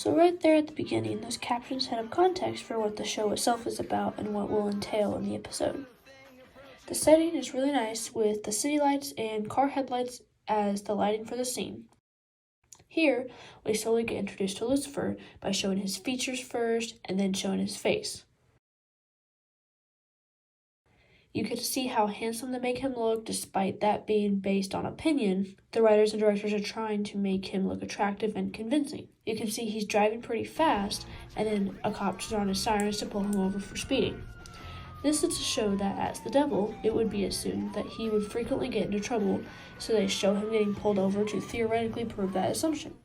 So right there at the beginning, those captions set up context for what the show itself is about and what will entail in the episode. The setting is really nice with the city lights and car headlights as the lighting for the scene. Here, we slowly get introduced to Lucifer by showing his features first and then showing his face. You get to see how handsome they make him look despite that being based on opinion. The writers and directors are trying to make him look attractive and convincing. You can see he's driving pretty fast, and then a cop turns on his sirens to pull him over for speeding. This is to show that as the devil, it would be assumed that he would frequently get into trouble, so they show him getting pulled over to theoretically prove that assumption.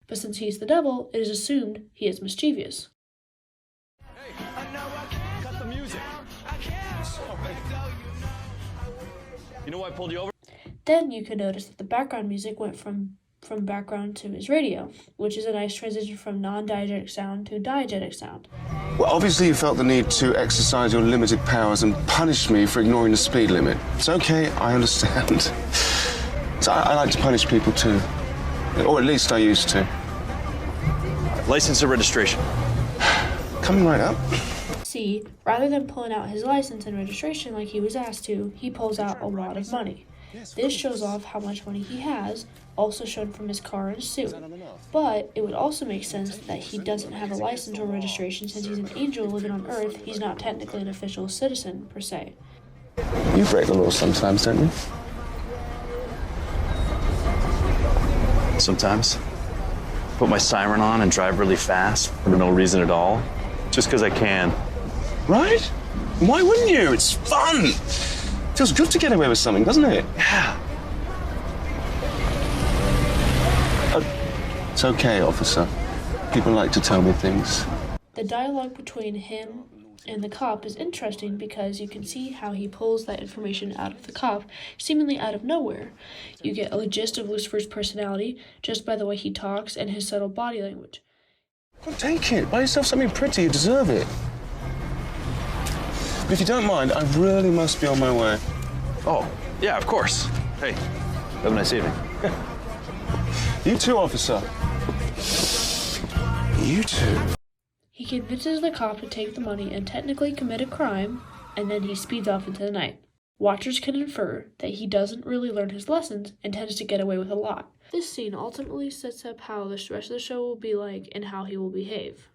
But since he's the devil, it is assumed he is mischievous. Cut the music. You know why I pulled you over? Then you can notice that the background music went from background to his radio, which is a nice transition from non-diegetic sound to diegetic sound. Well, obviously you felt the need to exercise your limited powers and punish me for ignoring the speed limit. It's okay, I understand. So I like to punish people too. Or at least I used to. License or registration? Coming right up. See, rather than pulling out his license and registration like he was asked to, he pulls out a lot of money. This shows off how much money he has, also shown from his car and suit. But it would also make sense that he doesn't have a license or registration since he's an angel living on Earth. He's not technically an official citizen, per se. You break the law sometimes, don't you? Sometimes. Put my siren on and drive really fast for no reason at all. Just because I can. Right? Why wouldn't you? It's fun. Feels good to get away with something, doesn't it? Yeah. It's okay, officer. People like to tell me things. The dialogue between him and the cop is interesting because you can see how he pulls that information out of the cop, seemingly out of nowhere. You get a gist of Lucifer's personality just by the way he talks and his subtle body language. Well, take it. Buy yourself something pretty. You deserve it. But if you don't mind, I really must be on my way. Oh, yeah, of course. Hey, have a nice evening. You too, officer. You too. He convinces the cop to take the money and technically commit a crime, and then he speeds off into the night. Watchers can infer that he doesn't really learn his lessons and tends to get away with a lot. This scene ultimately sets up how the rest of the show will be like and how he will behave.